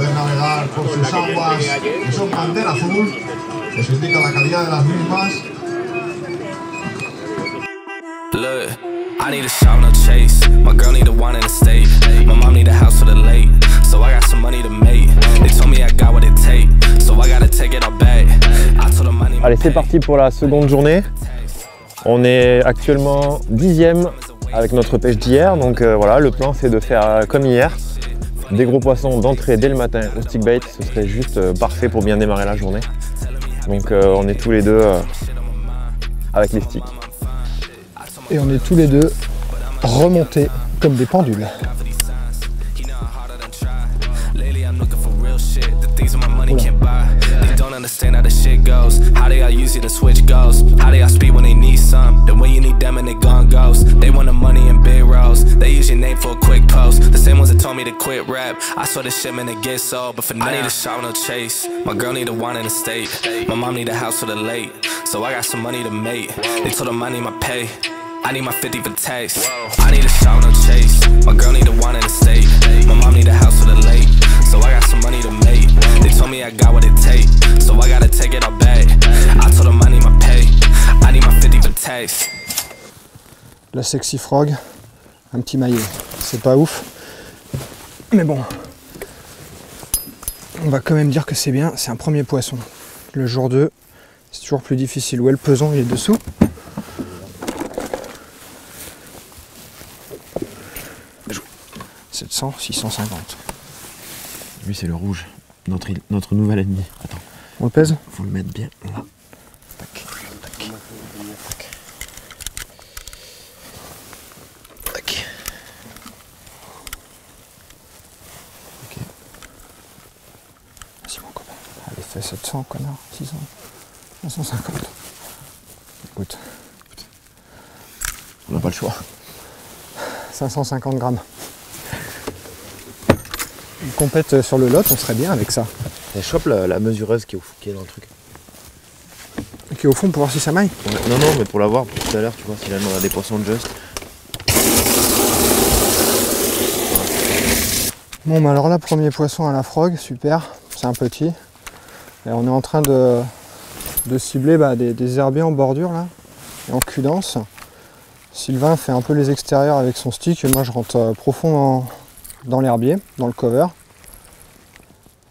pueden navegar por sus aguas, que son bandera azul, eso indica la calidad de las mismas. Look, I need a shout, no chase. My girl need a wine in the state. My mom need a house for the late. So I got some money to make. They told me I got what it take. So I gotta take it all back. I told them I need. Allez, c'est parti pour la seconde journée. On est actuellement 10e avec notre pêche d'hier. Donc voilà, le plan c'est de faire comme hier. Des gros poissons d'entrée dès le matin au stick bait. Ce serait juste parfait pour bien démarrer la journée. Donc on est tous les deux avec les sticks. Et on est tous les deux remontés comme des pendules. Understand how the shit goes. How they all use you to switch goals. How they all speed when they need some. Then when you need them and they gone ghost. They want the money in big rows. They use your name for a quick post. The same ones that told me to quit rap. I saw this shit, man, to get sold. But for now, I need a shout, no chase. My girl need a wine in the state. My mom need a house for the late. So I got some money to make. They told them I need my pay. I need my 50 for tax. I need a shout, no chase. My girl need a wine in the state. My mom need a house for the late. So I got some money to make. They told me I got what it takes. So I gotta take it all back. I told them I need my pay. I need my 50 for tax. La Sexy Frog, un petit maillet. C'est pas ouf. Mais bon. On va quand même dire que c'est bien. C'est un premier poisson. Le jour 2, c'est toujours plus difficile. Où est le pesant? Il est dessous. Joué. 700, 650. Lui c'est le rouge, notre nouvel ennemi. Attends. On le pèse? Faut le mettre bien là. Tac, tac, tac. Tac. Ok. Vas-y mon copain. Allez, fais 700 connard. 600. 550. Écoute. On n'a pas le choix. 550 grammes. Une compète sur le lot, on serait bien avec ça. Elle chope la mesureuse qui est dans le truc. Qui est au fond pour voir si ça maille? Non, non, mais pour la voir tout à l'heure, tu vois, si là on a des poissons just. Bon, bah alors là, premier poisson à la frog, super, c'est un petit. Et on est en train de cibler des herbiers en bordure là, et en cul dense. Sylvain fait un peu les extérieurs avec son stick, et moi je rentre profond dans l'herbier, dans le cover.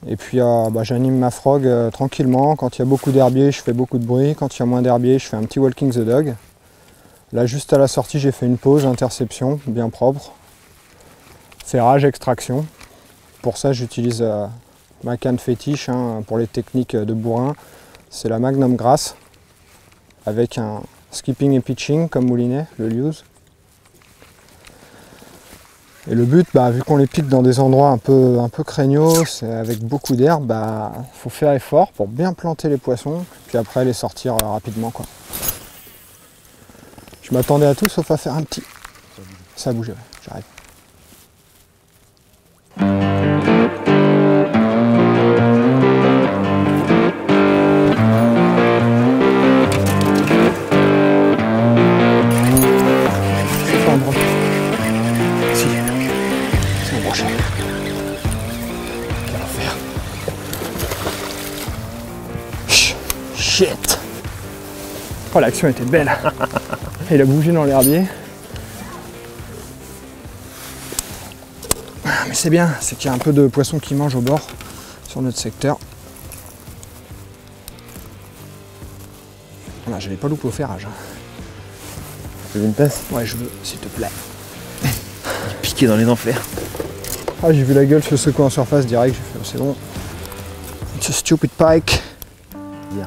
Et puis j'anime ma frog tranquillement. Quand il y a beaucoup d'herbier, je fais beaucoup de bruit. Quand il y a moins d'herbier, je fais un petit walking the dog. Là, juste à la sortie, j'ai fait une pause, interception, bien propre. Ferrage, extraction. Pour ça, j'utilise ma canne fétiche pour les techniques de bourrin. C'est la Magnum Grass avec un skipping et pitching comme moulinet, le Lewis. Et le but, vu qu'on les pique dans des endroits un peu craignos, avec beaucoup d'herbe, faut faire effort pour bien planter les poissons, puis après les sortir rapidement, quoi. Je m'attendais à tout sauf à faire un petit. Ça a bougé, ouais, j'arrête. Shit! Oh, l'action était belle. Il a bougé dans l'herbier. Mais c'est bien, c'est qu'il y a un peu de poissons qui mangent au bord sur notre secteur. Voilà, j'avais pas loupé au ferrage. Tu veux une pince? Ouais, je veux, s'il te plaît. Piqué dans les enfers. Ah, j'ai vu la gueule se secouer en surface direct, j'ai fait, c'est bon. It's a stupid pike. Yeah.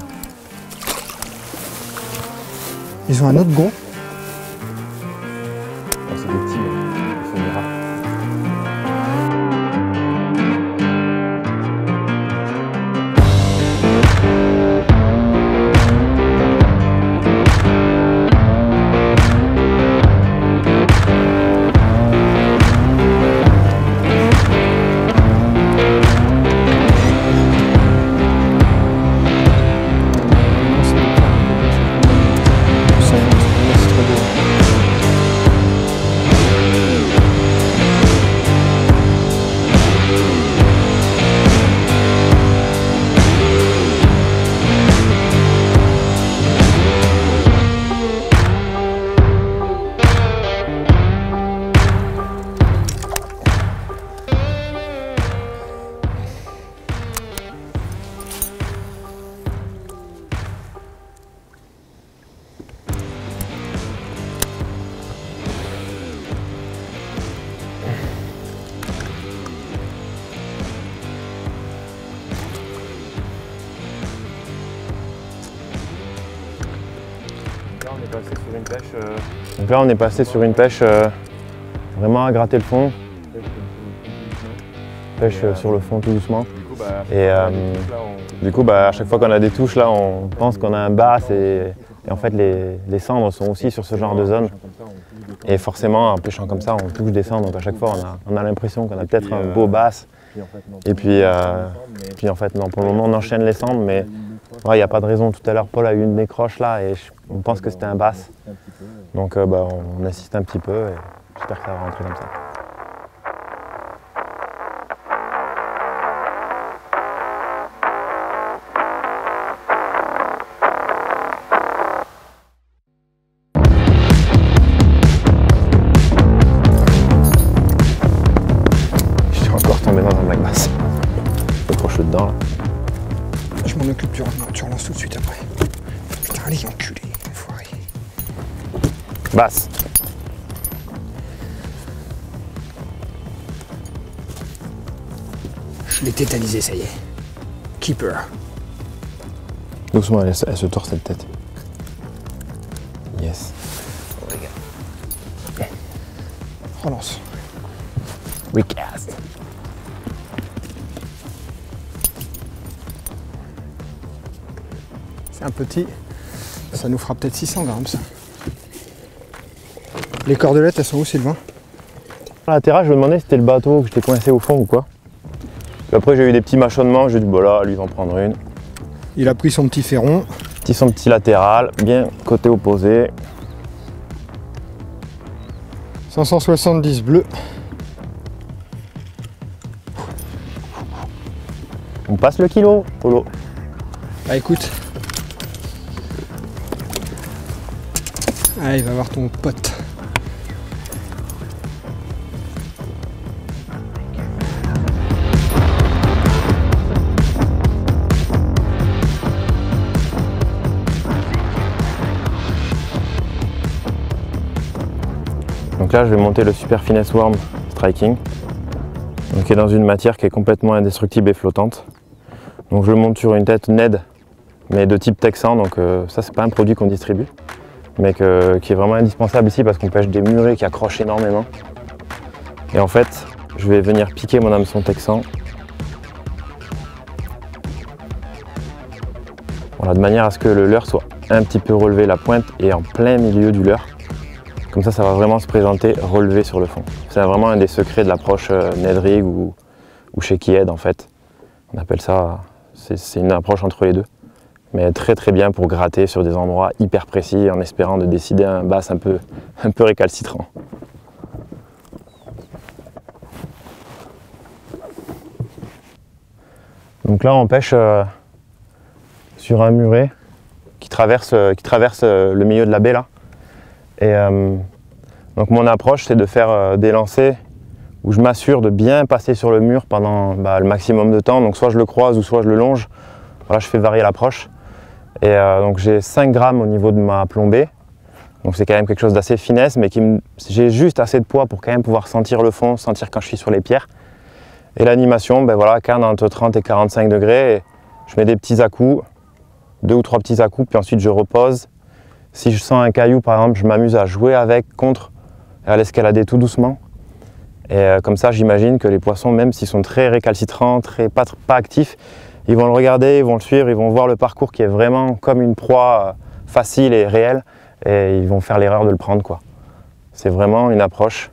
Ils ont un autre gros. Oh, c'est des petits, ils sont des rats. Donc là, on est passé sur une pêche vraiment à gratter le fond. Pêche sur le fond tout doucement. Et du coup, à chaque fois qu'on a des touches, là, on pense qu'on a un bass et en fait, les cendres sont aussi sur ce genre de zone. Et forcément, en pêchant comme ça, on touche des cendres. Donc à chaque fois, on a l'impression qu'on a peut-être un beau bass. Et puis en fait, non, pour le moment, on enchaîne les cendres, mais il n'y a pas de raison. Tout à l'heure, Paul a eu une décroche là et on pense que c'était un bass. Donc on assiste un petit peu et j'espère que ça va rentrer comme ça. Dedans, là. Je m'en occupe, tu relances tout de suite après. Putain, allez, enculé, enfoiré. Basse. Je l'ai tétanisé, ça y est. Keeper. Doucement, elle se tord cette tête. Yes. Relance. Recast. C'est un petit, ça nous fera peut-être 600 grammes ça. Les cordelettes, elles sont où, Sylvain? À la terrasse, je me demandais si c'était le bateau que j'étais coincé au fond ou quoi. Et après j'ai eu des petits mâchonnements, j'ai dit bah là, lui il va en prendre une. Il a pris son petit ferron. Son petit latéral, bien côté opposé. 570 bleu. On passe le kilo, Polo. Bah écoute. Allez, va voir ton pote. Donc là, je vais monter le Super Finesse Worm Striking, donc qui est dans une matière qui est complètement indestructible et flottante. Donc je le monte sur une tête Ned, mais de type texan, donc ça c'est pas un produit qu'on distribue, mais qui est vraiment indispensable ici parce qu'on pêche des murets qui accrochent énormément. Et en fait, je vais venir piquer mon hameçon texan. Voilà, de manière à ce que le leurre soit un petit peu relevé, la pointe est en plein milieu du leurre. Comme ça va vraiment se présenter relevé sur le fond. C'est vraiment un des secrets de l'approche Ned Rig ou Shaky Head en fait. On appelle ça, c'est une approche entre les deux. Mais très très bien pour gratter sur des endroits hyper précis en espérant de décider un bass un peu récalcitrant. Donc là on pêche sur un muret qui traverse le milieu de la baie là. Et donc mon approche c'est de faire des lancers où je m'assure de bien passer sur le mur pendant le maximum de temps. Donc soit je le croise ou soit je le longe. Voilà, je fais varier l'approche. Et donc j'ai 5 grammes au niveau de ma plombée. Donc c'est quand même quelque chose d'assez finesse, mais j'ai juste assez de poids pour quand même pouvoir sentir le fond, sentir quand je suis sur les pierres. Et l'animation, voilà, canne entre 30 et 45 degrés. Et je mets des petits à-coups, 2 ou 3 petits à-coups, puis ensuite je repose. Si je sens un caillou par exemple, je m'amuse à jouer avec, contre, et à l'escalader tout doucement. Et comme ça, j'imagine que les poissons, même s'ils sont très récalcitrants, pas actifs, ils vont le regarder, ils vont le suivre, ils vont voir le parcours qui est vraiment comme une proie facile et réelle, et ils vont faire l'erreur de le prendre, quoi. C'est vraiment une approche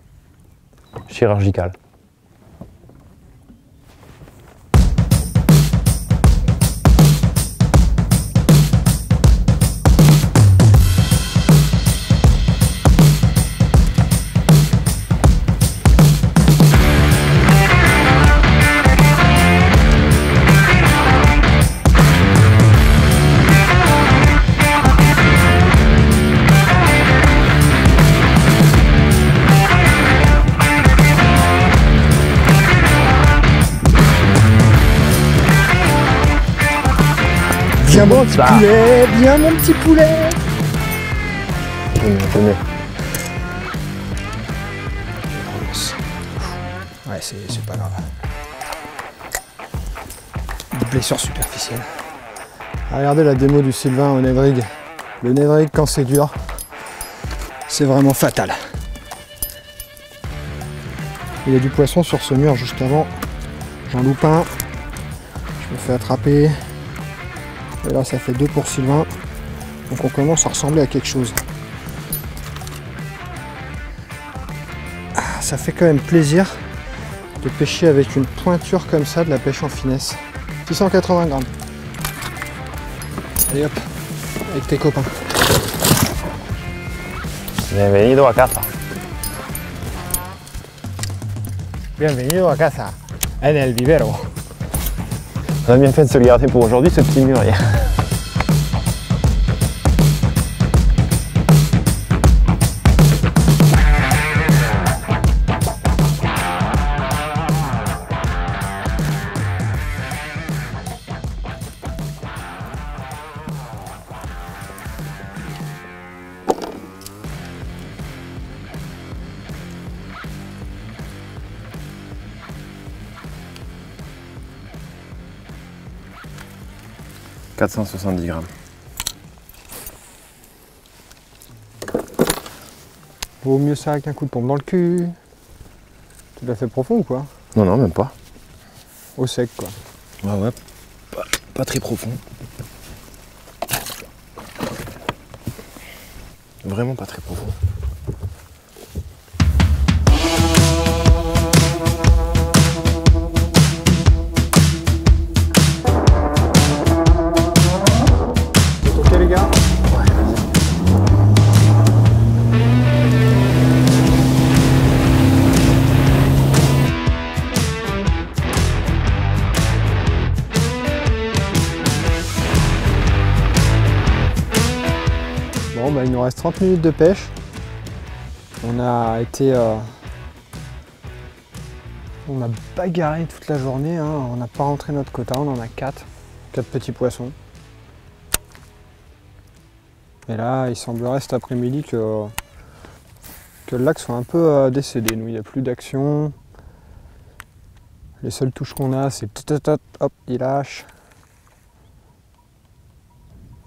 chirurgicale. Bien mon petit poulet, bien mon petit poulet. Tenez. Ouais, c'est pas grave. Une blessure superficielle. Regardez la démo du Sylvain au Ned Rig. Le Ned Rig quand c'est dur. c'est vraiment fatal. Il y a du poisson sur ce mur juste avant. J'en loupe un. Je me fais attraper. Et là, ça fait 2 pour Sylvain. Donc on commence à ressembler à quelque chose. Ah, ça fait quand même plaisir de pêcher avec une pointure comme ça, de la pêche en finesse. 680 grammes. Allez hop, avec tes copains. Bienvenido a casa. Bienvenido a casa, en el vivero. On a bien fait de se le garder pour aujourd'hui, ce petit mur. « 470 grammes. Vaut mieux ça qu'un coup de pompe dans le cul. Tu l'as fait profond ou quoi? Non, non, même pas. Au sec quoi. Ouais, pas très profond. Vraiment pas très profond. Ok les gars? Bon bah il nous reste 30 minutes de pêche. On a été... on a bagarré toute la journée, hein. On n'a pas rentré notre quota, on en a 4 petits poissons. Et là, il semblerait cet après-midi que le lac soit un peu décédé. Nous, il n'y a plus d'action. Les seules touches qu'on a, c'est hop, il lâche.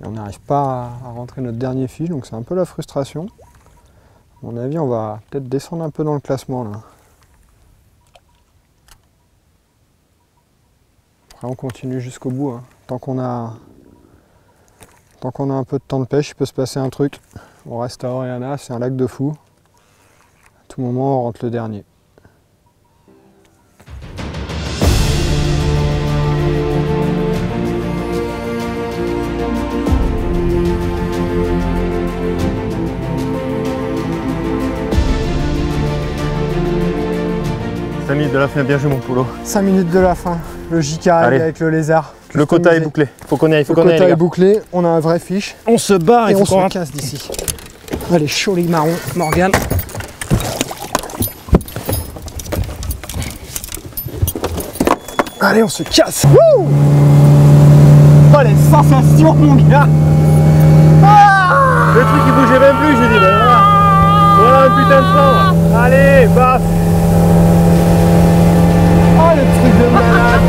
Et on n'arrive pas à rentrer notre dernier fiche, donc c'est un peu la frustration. À mon avis, on va peut-être descendre un peu dans le classement là. Après, on continue jusqu'au bout, hein. Tant qu'on a un peu de temps de pêche, il peut se passer un truc. On reste à Orellana, c'est un lac de fou. À tout moment, on rentre le dernier. De la fin, bien joué mon poulot. 5 minutes de la fin, le J-carré avec le lézard. Le quota est bouclé. Faut qu'on y aille, le quota est bouclé, on a un vrai fiche. On se barre et on se casse d'ici. Allez, chaud les marrons, Morgane. Allez, on se casse. Wouh! Oh les sensations mon gars. Le truc qui bougeait même plus, j'ai dit, ben voilà un putain de sang. Allez, baf. Oh le truc de malade.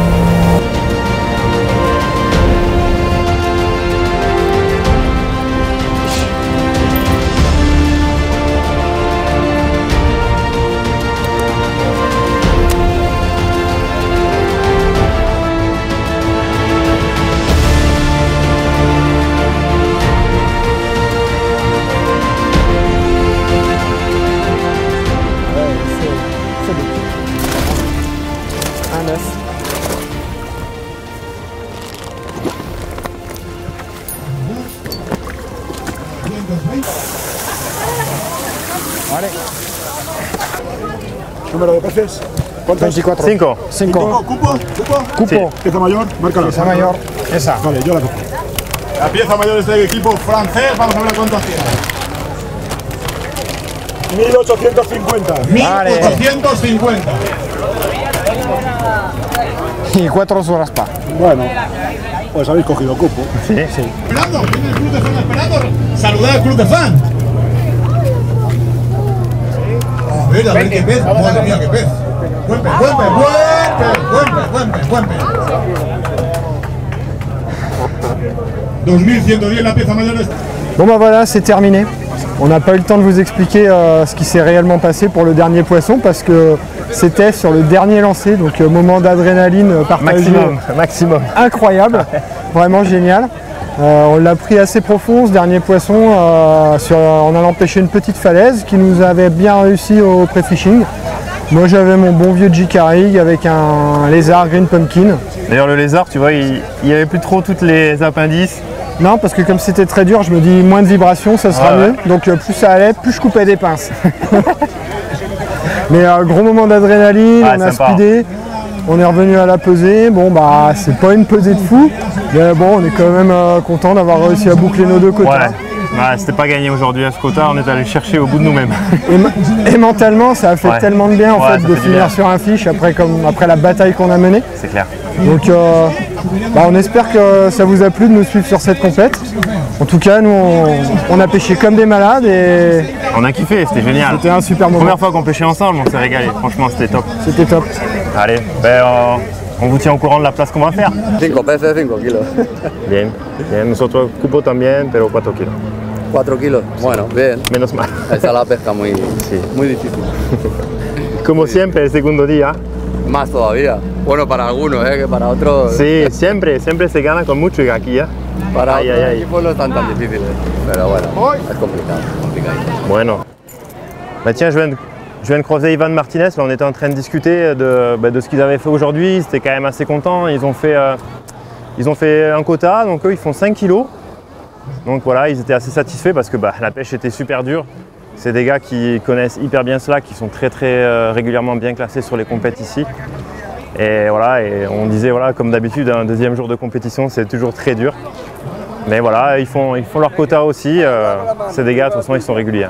Vale. Número de peces. ¿Cuántos? 24. 5. 5. ¿Cupo? Cupo. Sí. Pieza mayor, márcala. Pieza mayor. Esa. Vale, yo la cojo. La pieza mayor es del equipo francés, vamos a ver cuánto tiene. 1850. 1850. Y 4 horas pa. Bueno, pues habéis cogido cupo. Sí, sí. Esperando, ¿tiene el club de fan esperando? Saludad al club de fan. A ver qué pez. Madre mía, qué pez. Buen pez, buen pez, buen pez, buen pez. 2110 la pieza mayor. Bon bah voilà, c'est terminé. On n'a pas eu le temps de vous expliquer ce qui s'est réellement passé pour le dernier poisson parce que c'était sur le dernier lancer, donc moment d'adrénaline partagé Maximum. incroyable, vraiment génial. On l'a pris assez profond ce dernier poisson en allant pêcher une petite falaise qui nous avait bien réussi au pré-fishing. Moi j'avais mon bon vieux J-Carrig avec un lézard Green Pumpkin. D'ailleurs le lézard, tu vois, il n'y avait plus trop toutes les appendices. Non, parce que comme c'était très dur, je me dis moins de vibrations, ça sera mieux. Donc plus ça allait, plus je coupais des pinces. Mais gros moment d'adrénaline, on a speedé, on est revenu à la pesée. Bon bah c'est pas une pesée de fou, mais bon on est quand même content d'avoir réussi à boucler nos deux quotas. Ouais, c'était pas gagné aujourd'hui à ce quota, on est allé chercher au bout de nous-mêmes. Et mentalement, ça a fait tellement de bien en fait de finir sur un fiche après la bataille qu'on a menée. C'est clair. Donc on espère que ça vous a plu de nous suivre sur cette compète. En tout cas, nous on a pêché comme des malades et on a kiffé, c'était génial. C'était un super moment. Première fois qu'on pêchait ensemble, on s'est régalé. Franchement, c'était top. C'était top. Allez, on vous tient au courant de la place qu'on va faire. 5 peces, 5 kilos. Bien, bien. Nosotros cupo también, pero 4 kilos. 4 kilos, bueno, bien. Menos mal. Esa es la pesca muy difícil. Como siempre, el segundo día. Más todavía. Bueno, para algunos, que para otros. Sí, siempre se gana con mucho aquí, ¿eh? Para otros equipos no están tan difíciles. Pero bueno, es complicado, complicadito. Bueno. Bah tiens, je viens de croiser Ivan Martinez. Là, on était en train de discuter de ce qu'ils avaient fait aujourd'hui. Ils étaient quand même assez contents. Ils ont fait un quota, donc eux, ils font 5 kilos. Donc voilà, ils étaient assez satisfaits parce que la pêche était super dure. C'est des gars qui connaissent hyper bien cela, qui sont très régulièrement bien classés sur les compètes ici. Et voilà, et on disait voilà, comme d'habitude, un deuxième jour de compétition, c'est toujours très dur. Mais voilà, ils font leur quota aussi. C'est des gars, de toute façon, ils sont réguliers.